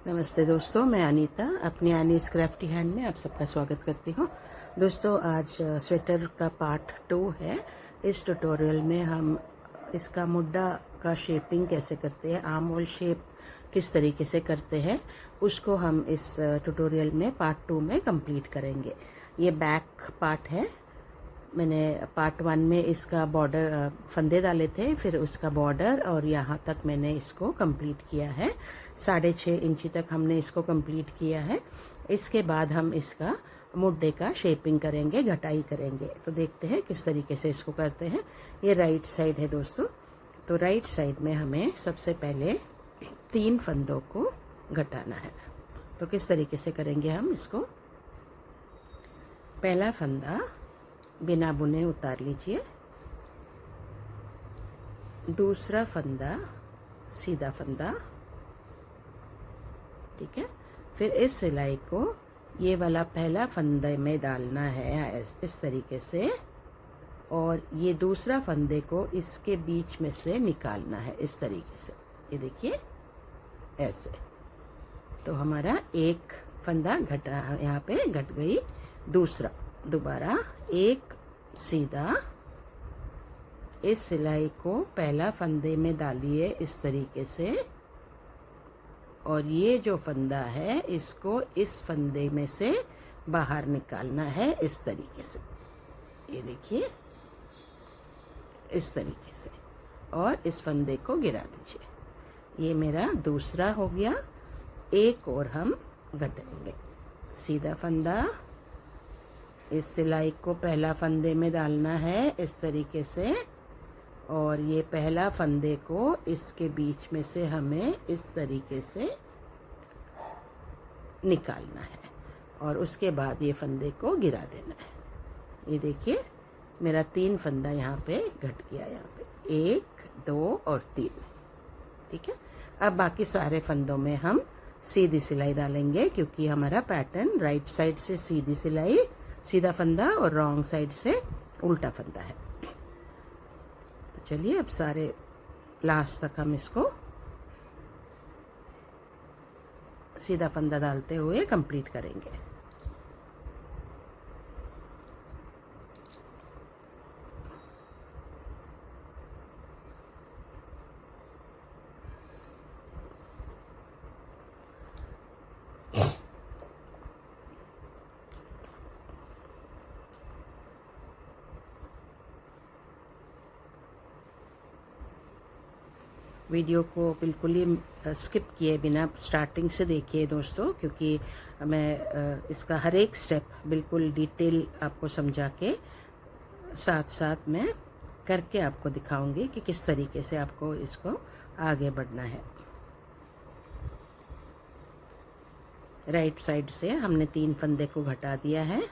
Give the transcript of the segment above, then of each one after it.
नमस्ते दोस्तों, मैं अनीता अपनी एनीज क्राफ्टी हैंड में आप सबका स्वागत करती हूँ। दोस्तों, आज स्वेटर का पार्ट 2 है। इस ट्यूटोरियल में हम इसका मुड्डा का शेपिंग कैसे करते हैं, आर्म होल शेप किस तरीके से करते हैं, उसको हम इस ट्यूटोरियल में पार्ट 2 में कंप्लीट करेंगे। ये बैक पार्ट है। मैंने पार्ट 1 में इसका बॉर्डर फंदे डाले थे, फिर उसका बॉर्डर और यहाँ तक मैंने इसको कंप्लीट किया है। 6.5 इंची तक हमने इसको कंप्लीट किया है। इसके बाद हम इसका मुड्डे का शेपिंग करेंगे, घटाई करेंगे। तो देखते हैं किस तरीके से इसको करते हैं। ये राइट साइड है दोस्तों। तो राइट साइड में हमें सबसे पहले 3 फंदों को घटाना है। तो किस तरीके से करेंगे हम इसको। पहला फंदा बिना बुने उतार लीजिए। दूसरा फंदा सीधा फंदा, ठीक है। फिर इस सिलाई को ये वाला पहला फंदे में डालना है इस तरीके से, और ये दूसरा फंदे को इसके बीच में से निकालना है इस तरीके से। ये देखिए ऐसे। तो हमारा एक फंदा घटा, यहाँ पे घट गई। दूसरा दोबारा एक सीधा, इस सिलाई को पहला फंदे में डालिए इस तरीके से, और ये जो फंदा है इसको इस फंदे में से बाहर निकालना है इस तरीके से। ये देखिए इस तरीके से, और इस फंदे को गिरा दीजिए। ये मेरा दूसरा हो गया। एक और हम घटाएंगे। सीधा फंदा, इस सिलाई को पहला फंदे में डालना है इस तरीके से, और ये पहला फंदे को इसके बीच में से हमें इस तरीके से निकालना है, और उसके बाद ये फंदे को गिरा देना है। ये देखिए मेरा 3 फंदा यहाँ पे घट गया। यहाँ पे 1 2 और 3, ठीक है। अब बाकी सारे फंदों में हम सीधी सिलाई डालेंगे, क्योंकि हमारा पैटर्न राइट साइड से सीधी सिलाई, सीधा फंदा, और रॉन्ग साइड से उल्टा फंदा है। तो चलिए अब सारे लास्ट तक हम इसको सीधा फंदा डालते हुए कंप्लीट करेंगे। वीडियो को बिल्कुल ही स्किप किए बिना स्टार्टिंग से देखिए दोस्तों, क्योंकि मैं इसका हर एक स्टेप बिल्कुल डिटेल आपको समझा के साथ साथ मैं करके आपको दिखाऊंगी कि किस तरीके से आपको इसको आगे बढ़ना है। राइट साइड से हमने 3 फंदे को घटा दिया है।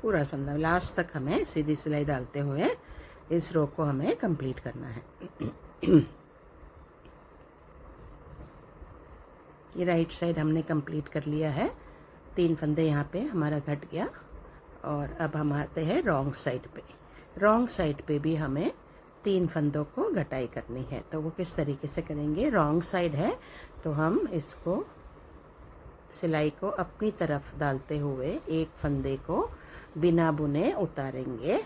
पूरा फंदा लास्ट तक हमें सीधी सिलाई डालते हुए इस रो को हमें कंप्लीट करना है। ये राइट साइड हमने कंप्लीट कर लिया है। 3 फंदे यहाँ पे हमारा घट गया, और अब हम आते हैं रॉन्ग साइड पे। रॉन्ग साइड पे भी हमें 3 फंदों को घटाई करनी है। तो वो किस तरीके से करेंगे। रॉन्ग साइड है तो हम इसको सिलाई को अपनी तरफ डालते हुए एक फंदे को बिना बुने उतारेंगे,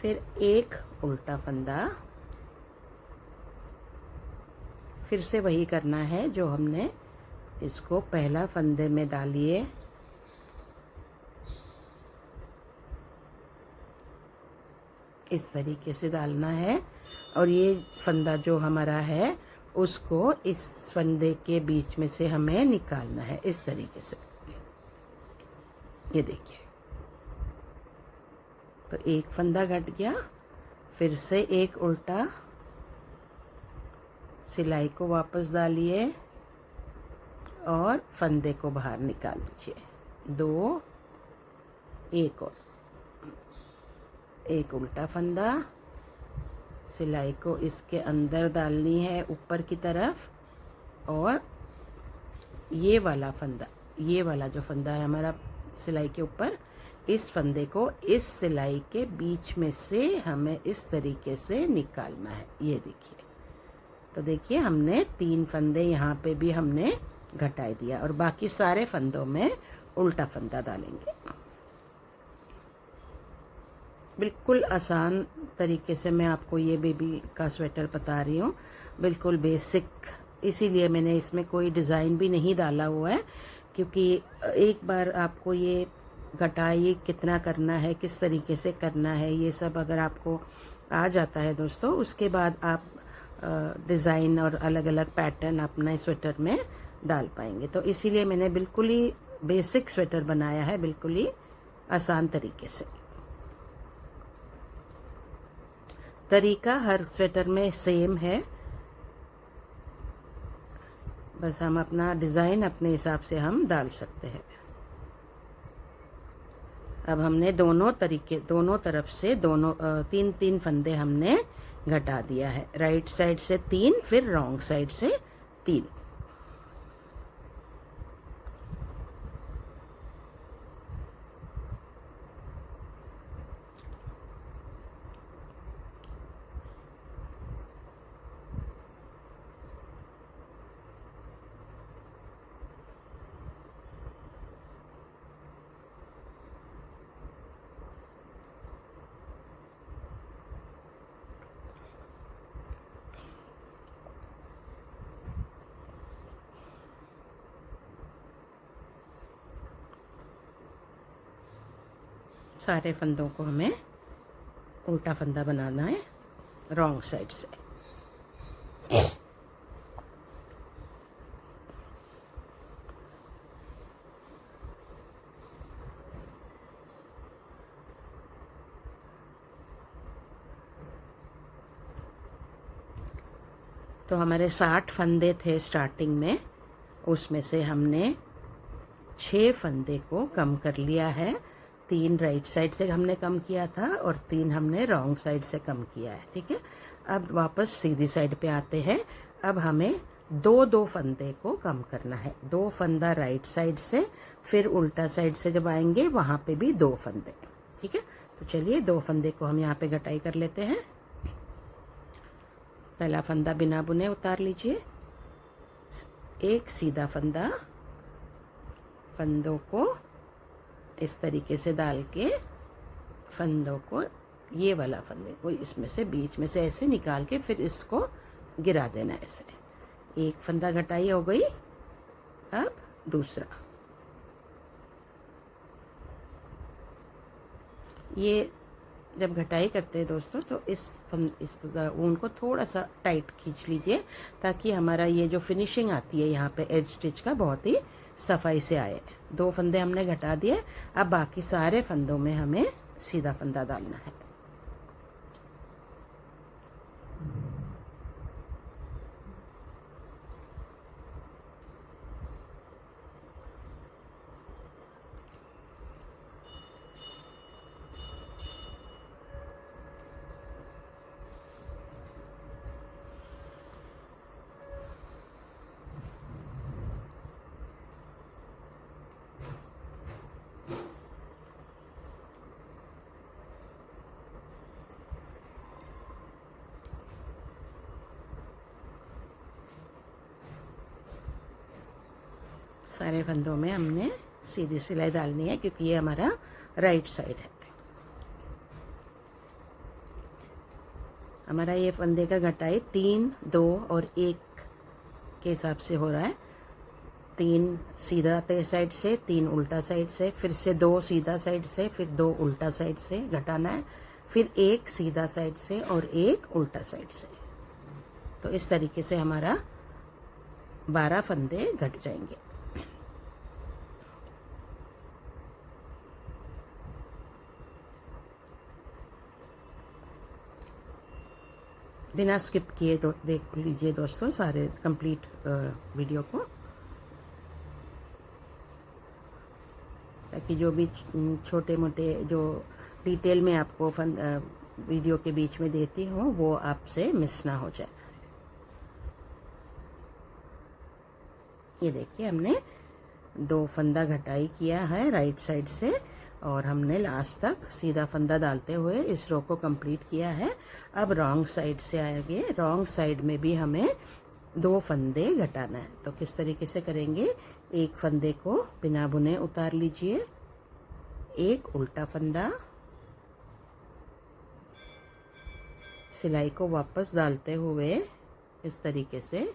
फिर एक उल्टा फंदा, फिर से वही करना है जो हमने इसको पहला फंदे में डालिए, इस तरीके से डालना है। और ये फंदा जो हमारा है उसको इस फंदे के बीच में से हमें निकालना है इस तरीके से। ये देखिए, तो एक फंदा घट गया, फिर से एक उल्टा, सिलाई को वापस डालिए और फंदे को बाहर निकाल लीजिए। 2, एक और, एक उल्टा फंदा, सिलाई को इसके अंदर डालनी है ऊपर की तरफ, और ये वाला फंदा, ये वाला जो फंदा है हमारा सिलाई के ऊपर, इस फंदे को इस सिलाई के बीच में से हमें इस तरीके से निकालना है। ये देखिए, तो देखिए हमने 3 फंदे यहाँ पे भी हमने घटाई दिया, और बाकी सारे फंदों में उल्टा फंदा डालेंगे। बिल्कुल आसान तरीके से मैं आपको ये बेबी का स्वेटर बता रही हूँ, बिल्कुल बेसिक, इसीलिए मैंने इसमें कोई डिज़ाइन भी नहीं डाला हुआ है, क्योंकि एक बार आपको ये घटाई कितना करना है, किस तरीके से करना है, ये सब अगर आपको आ जाता है दोस्तों, उसके बाद आप डिज़ाइन और अलग अलग पैटर्न अपना स्वेटर में डाल पाएंगे। तो इसीलिए मैंने बिल्कुल ही बेसिक स्वेटर बनाया है, बिल्कुल ही आसान तरीके से। तरीका हर स्वेटर में सेम है, बस हम अपना डिज़ाइन अपने हिसाब से हम डाल सकते हैं। अब हमने दोनों तरफ से 3-3 फंदे हमने घटा दिया है। राइट साइड से 3, फिर रॉन्ग साइड से 3। सारे फंदों को हमें उल्टा फंदा बनाना है रॉन्ग साइड से। तो हमारे 60 फंदे थे स्टार्टिंग में, उसमें से हमने 6 फंदे को कम कर लिया है। 3 राइट साइड से हमने कम किया था और 3 हमने रॉन्ग साइड से कम किया है। ठीक है, अब वापस सीधी साइड पे आते हैं। अब हमें 2-2 फंदे को कम करना है। 2 फंदा राइट साइड से, फिर उल्टा साइड से जब आएंगे वहां पे भी 2 फंदे। ठीक है, तो चलिए 2 फंदे को हम यहाँ पे घटाई कर लेते हैं। पहला फंदा बिना बुने उतार लीजिए, एक सीधा फंदा, फंदों को इस तरीके से डाल के फंदों को, ये वाला फंदे को इसमें से बीच में से ऐसे निकाल के फिर इसको गिरा देना ऐसे। एक फंदा घटाई हो गई। अब दूसरा, ये जब घटाई करते हैं दोस्तों तो इस ऊन को थोड़ा सा टाइट खींच लीजिए, ताकि हमारा ये जो फिनिशिंग आती है यहाँ पे एज स्टिच का बहुत ही सफाई से आए। 2 फंदे हमने घटा दिए, अब बाकी सारे फंदों में हमें सीधा फंदा डालना है। सारे फंदों में हमने सीधी सिलाई डालनी है, क्योंकि ये हमारा राइट साइड है। हमारा ये फंदे का घटाई 3, 2 और 1 के हिसाब से हो रहा है। 3 सीधा साइड से, 3 उल्टा साइड से, फिर से 2 सीधा साइड से, फिर 2 उल्टा साइड से घटाना है, फिर 1 सीधा साइड से और 1 उल्टा साइड से। तो इस तरीके से हमारा 12 फंदे घट जाएंगे। बिना स्किप किए तो देख लीजिए दोस्तों सारे कंप्लीट वीडियो को, ताकि जो भी छोटे मोटे जो डिटेल में आपको वीडियो के बीच में देती हूँ वो आपसे मिस ना हो जाए। ये देखिए हमने 2 फंदा घटाई किया है राइट साइड से, और हमने लास्ट तक सीधा फंदा डालते हुए इस रो को कंप्लीट किया है। अब रॉन्ग साइड से आएंगे, रॉन्ग साइड में भी हमें 2 फंदे घटाना है। तो किस तरीके से करेंगे, एक फंदे को बिना बुने उतार लीजिए, एक उल्टा फंदा, सिलाई को वापस डालते हुए इस तरीके से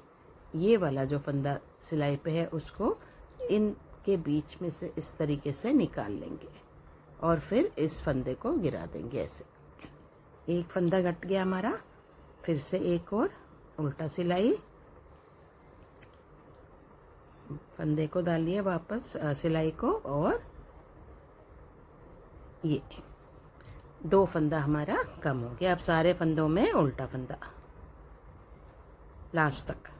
ये वाला जो फंदा सिलाई पे है उसको इनके बीच में से इस तरीके से निकाल लेंगे और फिर इस फंदे को गिरा देंगे। ऐसे एक फंदा घट गया हमारा, फिर से एक और उल्टा सिलाई, फंदे को डालिए वापस सिलाई को, और ये 2 फंदा हमारा कम हो गया। अब सारे फंदों में उल्टा फंदा लास्ट तक।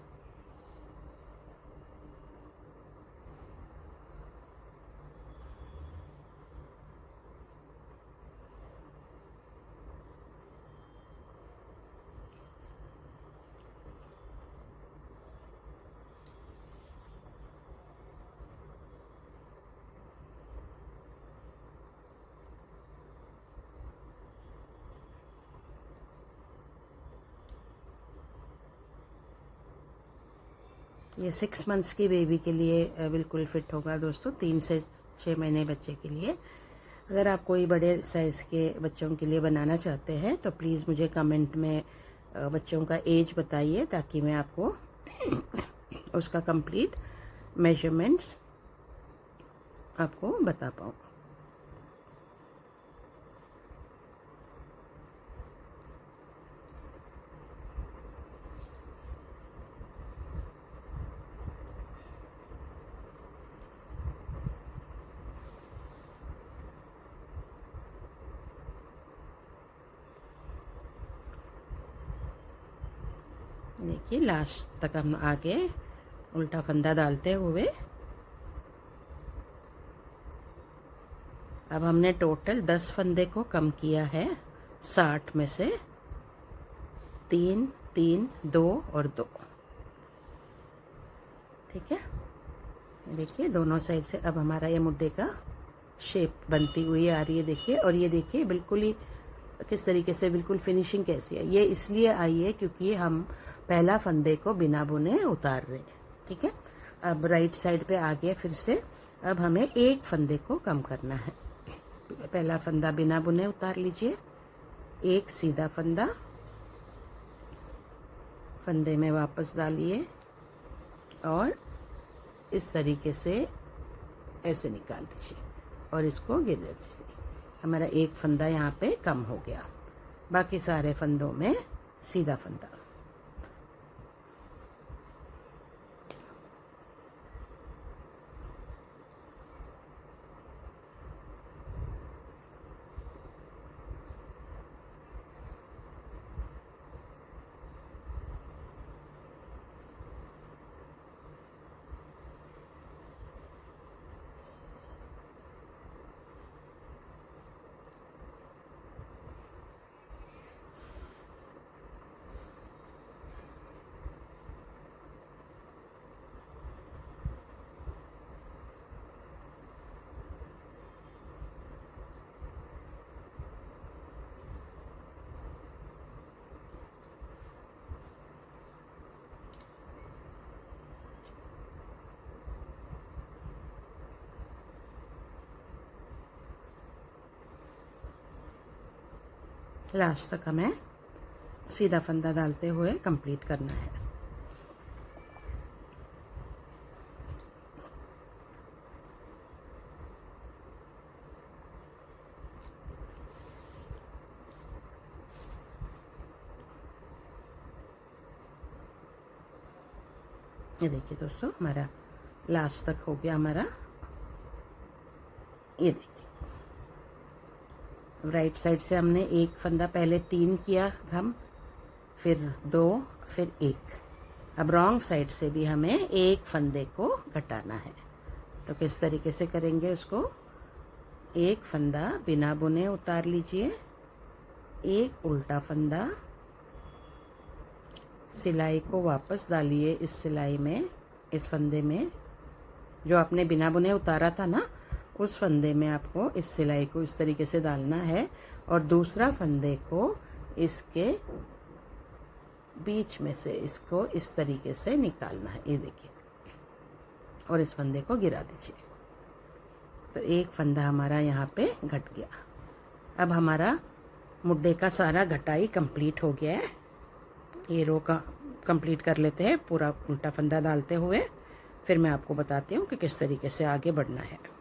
ये 6 मंथ्स की बेबी के लिए बिल्कुल फिट होगा दोस्तों, 3 से 6 महीने बच्चे के लिए। अगर आप कोई बड़े साइज़ के बच्चों के लिए बनाना चाहते हैं तो प्लीज़ मुझे कमेंट में बच्चों का एज बताइए, ताकि मैं आपको उसका कंप्लीट मेजरमेंट्स आपको बता पाऊँ। देखिए लास्ट तक हम आगे उल्टा फंदा डालते हुए, अब हमने टोटल 10 फंदे को कम किया है 60 में से 3 3 2 और 2। ठीक है, देखिए दोनों साइड से अब हमारा ये मुड्ढे का शेप बनती हुई आ रही है। देखिए, और ये देखिए बिल्कुल ही किस तरीके से बिल्कुल फिनिशिंग कैसी है। ये इसलिए आई है क्योंकि हम पहला फंदे को बिना बुने उतार रहे हैं। ठीक है, अब राइट साइड पे आ गया फिर से। अब हमें एक फंदे को कम करना है। पहला फंदा बिना बुने उतार लीजिए, एक सीधा फंदा, फंदे में वापस डालिए और इस तरीके से ऐसे निकाल दीजिए और इसको गिर दीजिए। हमारा एक फंदा यहाँ पे कम हो गया, बाकी सारे फंदों में सीधा फंदा। लास्ट तक हमें सीधा फंदा डालते हुए कंप्लीट करना है। ये देखिए दोस्तों, हमारा लास्ट तक हो गया हमारा। ये देखिए, राइट साइड से हमने एक फंदा पहले 3 किया हम, फिर 2, फिर 1। अब रॉन्ग साइड से भी हमें एक फंदे को घटाना है। तो किस तरीके से करेंगे उसको? एक फंदा बिना बुने उतार लीजिए, एक उल्टा फंदा, सिलाई को वापस डालिए इस सिलाई में, इस फंदे में जो आपने बिना बुने उतारा था ना, उस फंदे में आपको इस सिलाई को इस तरीके से डालना है और दूसरा फंदे को इसके बीच में से इसको इस तरीके से निकालना है। ये देखिए, और इस फंदे को गिरा दीजिए। तो एक फंदा हमारा यहाँ पे घट गया। अब हमारा मुड्डे का सारा घटाई कंप्लीट हो गया है। ये रो का कंप्लीट कर लेते हैं पूरा उल्टा फंदा डालते हुए, फिर मैं आपको बताती हूँ कि किस तरीके से आगे बढ़ना है।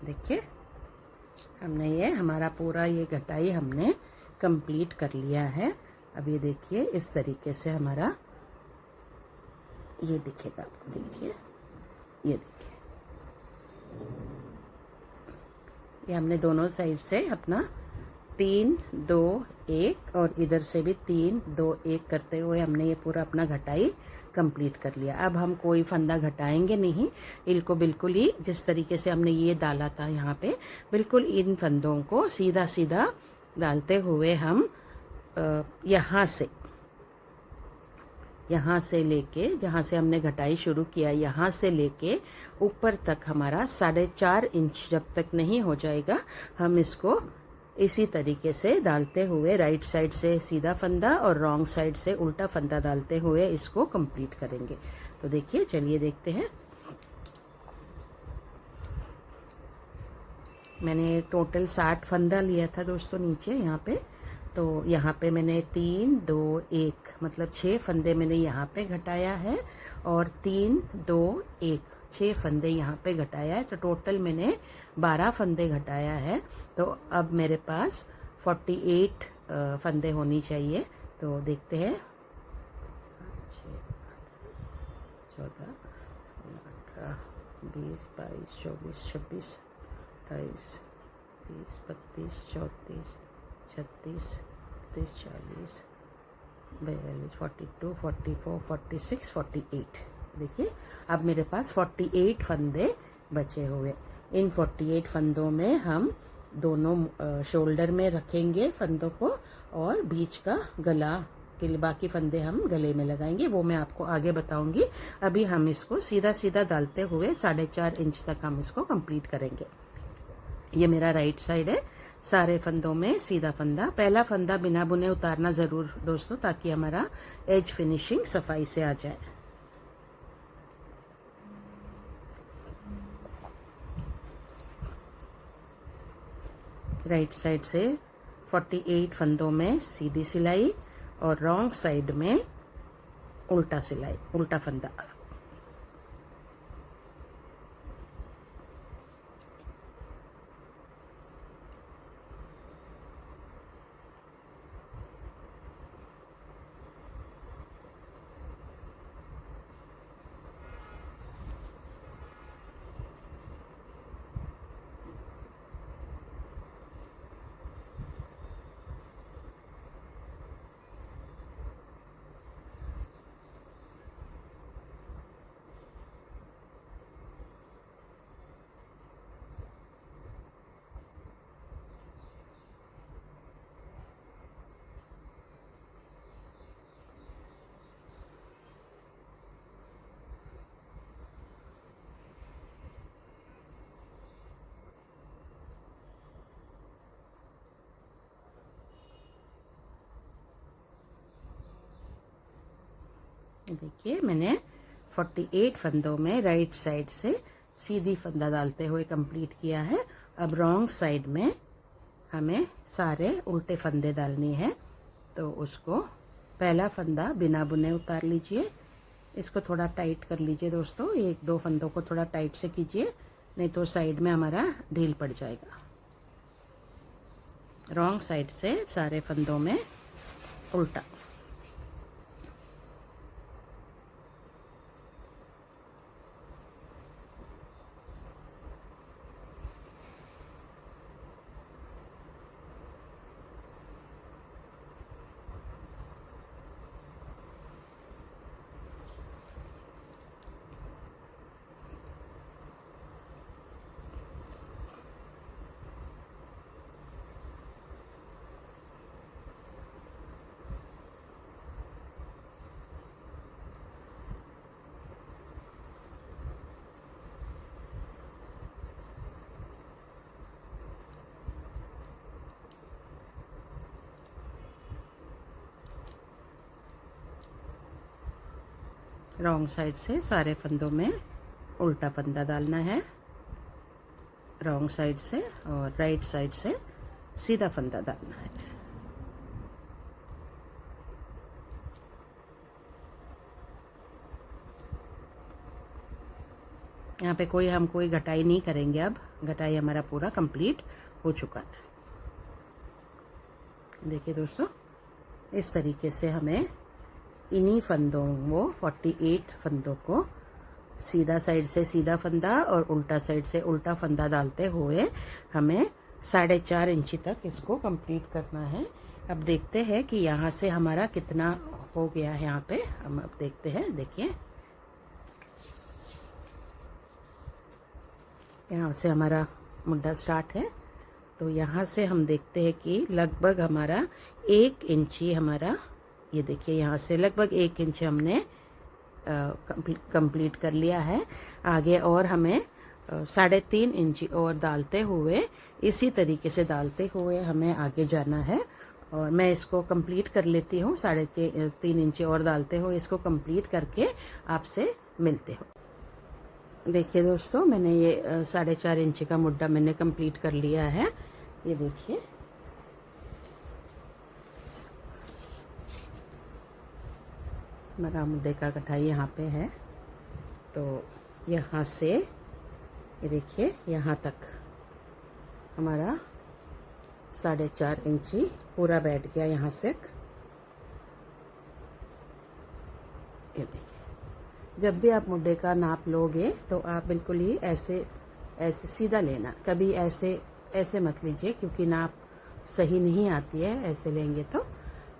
देखिए, हमने ये हमारा पूरा ये घटाई हमने कंप्लीट कर लिया है। अब ये देखिए, इस तरीके से हमारा ये दिखेगा आपको। देखिए, ये देखिए, ये हमने दोनों साइड से अपना 3, 2, 1 और इधर से भी 3, 2, 1 करते हुए हमने ये पूरा अपना घटाई कंप्लीट कर लिया। अब हम कोई फंदा घटाएंगे नहीं, इनको बिल्कुल ही जिस तरीके से हमने ये डाला था यहाँ पे, बिल्कुल इन फंदों को सीधा सीधा डालते हुए हम यहाँ से लेके, जहाँ से हमने घटाई शुरू किया, यहाँ से लेके ऊपर तक हमारा 4.5 इंच जब तक नहीं हो जाएगा, हम इसको इसी तरीके से डालते हुए राइट साइड से सीधा फंदा और रॉन्ग साइड से उल्टा फंदा डालते हुए इसको कंप्लीट करेंगे। तो देखिए, चलिए देखते हैं। मैंने टोटल 60 फंदा लिया था दोस्तों नीचे यहाँ पे। तो यहाँ पे मैंने 3, 2, 1 मतलब 6 फंदे मैंने यहाँ पे घटाया है और 3, 2, 1 6 फंदे यहाँ पे घटाया है। तो टोटल मैंने 12 फंदे घटाया है। तो अब मेरे पास 48 फंदे होनी चाहिए। तो देखते हैं, 14, 18, 20, 22, 24, 26, 28, 30, 32, 34, 36, 40, 42, 44, 46, 48। देखिए, अब मेरे पास 48 फंदे बचे हुए। इन 48 फंदों में हम दोनों शोल्डर में रखेंगे फंदों को और बीच का गला के लिए बाकी फंदे हम गले में लगाएंगे, वो मैं आपको आगे बताऊंगी। अभी हम इसको सीधा सीधा डालते हुए 4.5 इंच तक हम इसको कंप्लीट करेंगे। ये मेरा राइट साइड है। सारे फंदों में सीधा फंदा, पहला फंदा बिना बुने उतारना ज़रूर दोस्तों, ताकि हमारा एज फिनिशिंग सफाई से आ जाए। राइट साइड से 48 फंदों में सीधी सिलाई और रॉन्ग साइड में उल्टा सिलाई, उल्टा फंदा। देखिए मैंने 48 फंदों में राइट साइड से सीधी फंदा डालते हुए कंप्लीट किया है। अब रॉन्ग साइड में हमें सारे उल्टे फंदे डालनी है, तो उसको पहला फंदा बिना बुने उतार लीजिए। इसको थोड़ा टाइट कर लीजिए दोस्तों, एक दो फंदों को थोड़ा टाइट से कीजिए, नहीं तो साइड में हमारा ढील पड़ जाएगा। रॉन्ग साइड से सारे फंदों में उल्टा। रॉन्ग साइड से सारे फंदों में उल्टा फंदा डालना है, रॉन्ग साइड से, और राइट साइड से सीधा फंदा डालना है। यहाँ पे हम कोई घटाई नहीं करेंगे। अब घटाई हमारा पूरा कंप्लीट हो चुका है। देखिए दोस्तों, इस तरीके से हमें इन्हीं फंदों वो 48 फंदों को सीधा साइड से सीधा फंदा और उल्टा साइड से उल्टा फंदा डालते हुए हमें 4.5 इंची तक इसको कंप्लीट करना है। अब देखते हैं कि यहाँ से हमारा कितना हो गया है। यहाँ पे हम अब देखते हैं। देखिए यहाँ से हमारा मुड्ढा स्टार्ट है, तो यहाँ से हम देखते हैं कि लगभग हमारा 1 इंची हमारा, ये देखिए यहाँ से लगभग 1 इंच हमने कंप्लीट कर लिया है। आगे और हमें 3.5 इंची और डालते हुए, इसी तरीके से डालते हुए हमें आगे जाना है। और मैं इसको कंप्लीट कर लेती हूँ, 3.5 इंची और डालते हुए इसको कंप्लीट करके आपसे मिलते हो। देखिए दोस्तों, मैंने ये 4.5 इंची का मुड्ढा मैंने कंप्लीट कर लिया है। ये देखिए हमारा मुड्ढे का कटाई यहाँ पे है, तो यहाँ से ये देखिए यहाँ तक हमारा 4.5 इंची पूरा बैठ गया यहाँ से। ये देखिए, जब भी आप मुड्ढे का नाप लोगे तो आप बिल्कुल ही ऐसे ऐसे सीधा लेना, कभी ऐसे ऐसे मत लीजिए, क्योंकि नाप सही नहीं आती है ऐसे लेंगे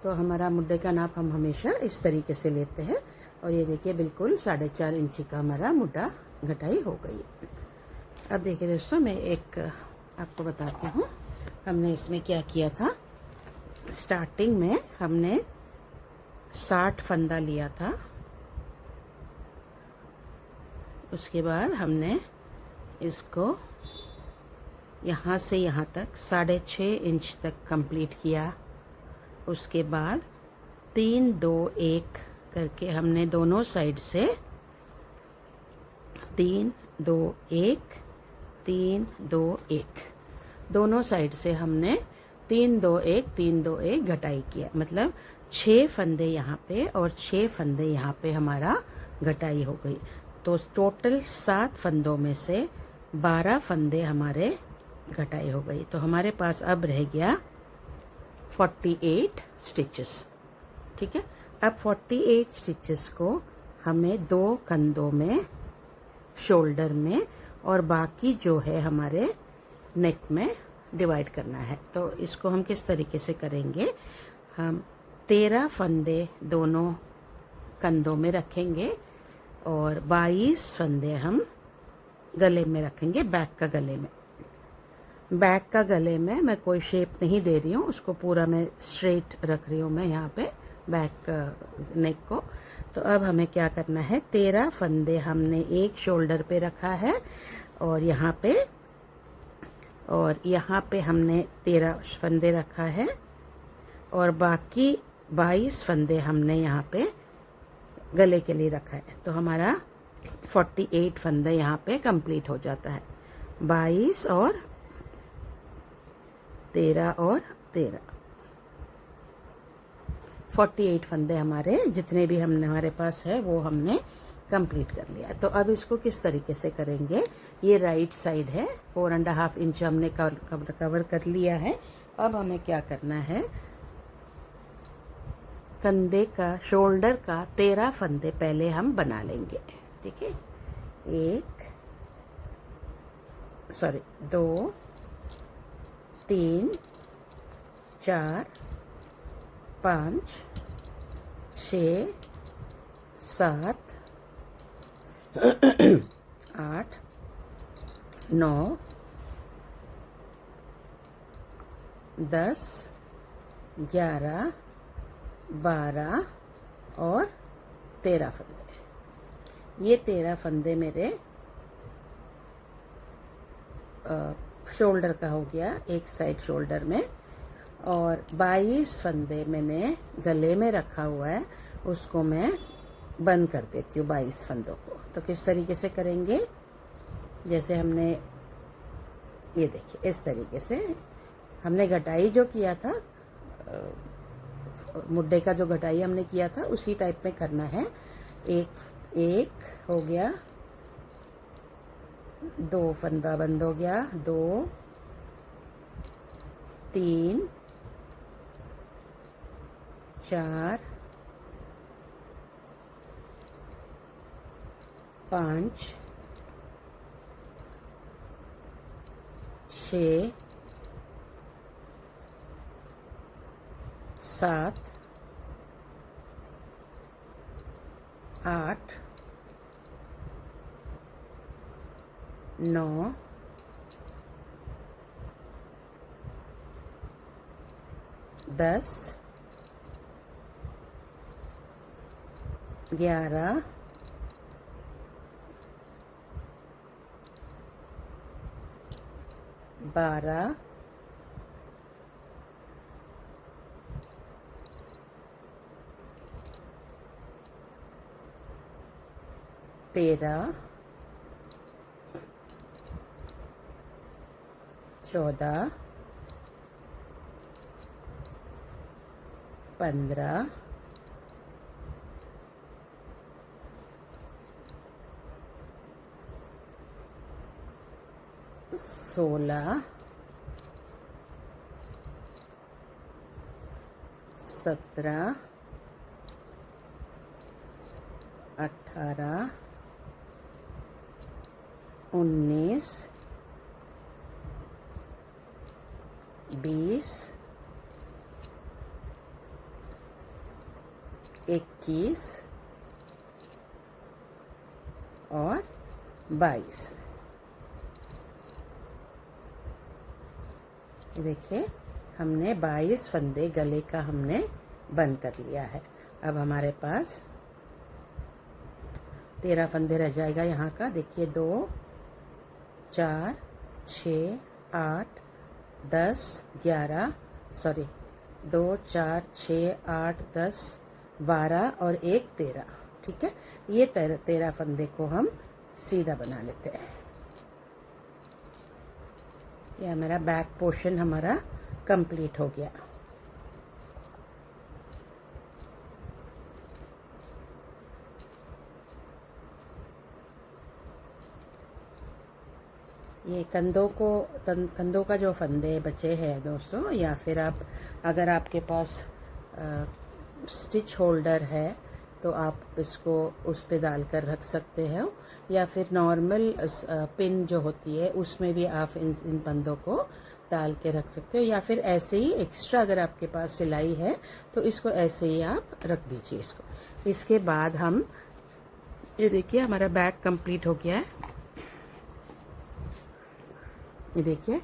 तो हमारा मुड्ढे का नाप हम हमेशा इस तरीके से लेते हैं। और ये देखिए बिल्कुल 4.5 इंची का हमारा मुड्ढा घटाई हो गई। अब देखिए दोस्तों, मैं एक आपको बताती हूँ हमने इसमें क्या किया था। स्टार्टिंग में हमने 60 फंदा लिया था, उसके बाद हमने इसको यहाँ से यहाँ तक 6.5 इंच तक कंप्लीट किया। उसके बाद 3 2 1 करके हमने दोनों साइड से 3 2 1 3 2 1 दोनों साइड से हमने 3 2 1 3 2 1 घटाई किया। मतलब 6 फंदे यहाँ पे और 6 फंदे यहाँ पे हमारा घटाई हो गई। तो टोटल 7 फंदों में से 12 फंदे हमारे घटाई हो गई। तो हमारे पास अब रह गया 48 स्टिचेस। ठीक है, अब 48 स्टिचेस को हमें 2 कंधों में, शोल्डर में और बाकी जो है हमारे नेक में डिवाइड करना है। तो इसको हम किस तरीके से करेंगे, हम 13 फंदे दोनों कंधों में रखेंगे और 22 फंदे हम गले में रखेंगे, बैक का गले में। बैक का गले में मैं कोई शेप नहीं दे रही हूँ, उसको पूरा मैं स्ट्रेट रख रही हूँ मैं यहाँ पे बैक नेक को। तो अब हमें क्या करना है, 13 फंदे हमने एक शोल्डर पे रखा है और यहाँ पे हमने 13 फंदे रखा है और बाकी 22 फंदे हमने यहाँ पे गले के लिए रखा है। तो हमारा 48 फंदे यहाँ पे कंप्लीट हो जाता है। 22 और 13 और 13, 48 फंदे हमारे जितने भी हमने हमारे पास है वो हमने कंप्लीट कर लिया। तो अब इसको किस तरीके से करेंगे, ये राइट साइड है, 4.5 इंच हमने कवर कर लिया है। अब हमें क्या करना है, कंधे का, शोल्डर का 13 फंदे पहले हम बना लेंगे। ठीक है, 2 3 4 5 6 7 8 9 10 11 12 और 13 फंदे। ये 13 फंदे मेरे शोल्डर का हो गया, एक साइड शोल्डर में। और 22 फंदे मैंने गले में रखा हुआ है, उसको मैं बंद कर देती हूँ 22 फंदों को। तो किस तरीके से करेंगे, जैसे हमने ये देखिए इस तरीके से हमने घटाई जो किया था, मुड्डे का जो घटाई हमने किया था उसी टाइप में करना है। एक हो गया, 2 फंदा बंद हो गया, 2 3 4 5 6 7 8 9 10 11 12 13 14 15 16 17 18 19 20 21 और 22। देखिए हमने 22 फंदे गले का हमने बंद कर लिया है। अब हमारे पास 13 फंदे रह जाएगा यहाँ का। देखिए 2 4 6 8 10 11 सॉरी 2 4 6 8 10 12 और 1 13। ठीक है, ये 13 फंदे को हम सीधा बना लेते हैं। ये हमारा बैक पोर्शन हमारा कंप्लीट हो गया। ये कंधों का जो फंदे बचे हैं दोस्तों, या फिर आप अगर आपके पास स्टिच होल्डर है तो आप इसको उस पे डाल कर रख सकते हो, या फिर नॉर्मल पिन जो होती है उसमें भी आप इन फंदों को डाल के रख सकते हो, या फिर ऐसे ही एक्स्ट्रा अगर आपके पास सिलाई है तो इसको ऐसे ही आप रख दीजिए इसको। इसके बाद हम ये देखिए हमारा बैग कंप्लीट हो गया है। ये देखिए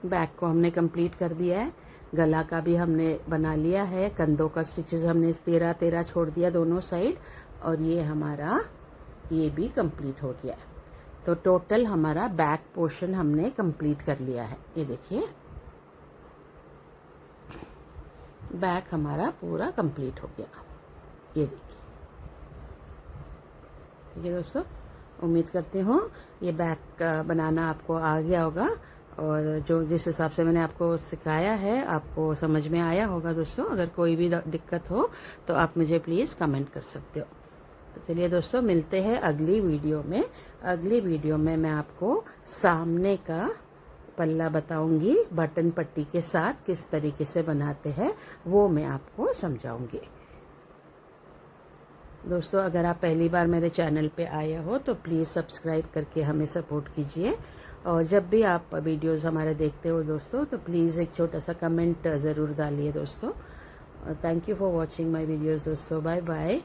बैक को हमने कंप्लीट कर दिया है, गला का भी हमने बना लिया है, कंधों का स्टिचेस हमने 13 छोड़ दिया दोनों साइड, और ये हमारा ये भी कंप्लीट हो गया है। तो टोटल हमारा बैक पोर्शन हमने कंप्लीट कर लिया है। ये देखिए बैक हमारा पूरा कंप्लीट हो गया। ये देखिए ठीक है दोस्तों, उम्मीद करती हूँ ये बैग बनाना आपको आ गया होगा और जो जिस हिसाब से मैंने आपको सिखाया है आपको समझ में आया होगा दोस्तों। अगर कोई भी दिक्कत हो तो आप मुझे प्लीज़ कमेंट कर सकते हो। तो चलिए दोस्तों, मिलते हैं अगली वीडियो में। अगली वीडियो में मैं आपको सामने का पल्ला बताऊंगी बटन पट्टी के साथ किस तरीके से बनाते हैं, वो मैं आपको समझाऊंगी। दोस्तों, अगर आप पहली बार मेरे चैनल पे आए हो तो प्लीज़ सब्सक्राइब करके हमें सपोर्ट कीजिए और जब भी आप वीडियोस हमारे देखते हो दोस्तों तो प्लीज़ एक छोटा सा कमेंट ज़रूर डालिए दोस्तों। Thank you for watching my videos दोस्तों। Bye bye.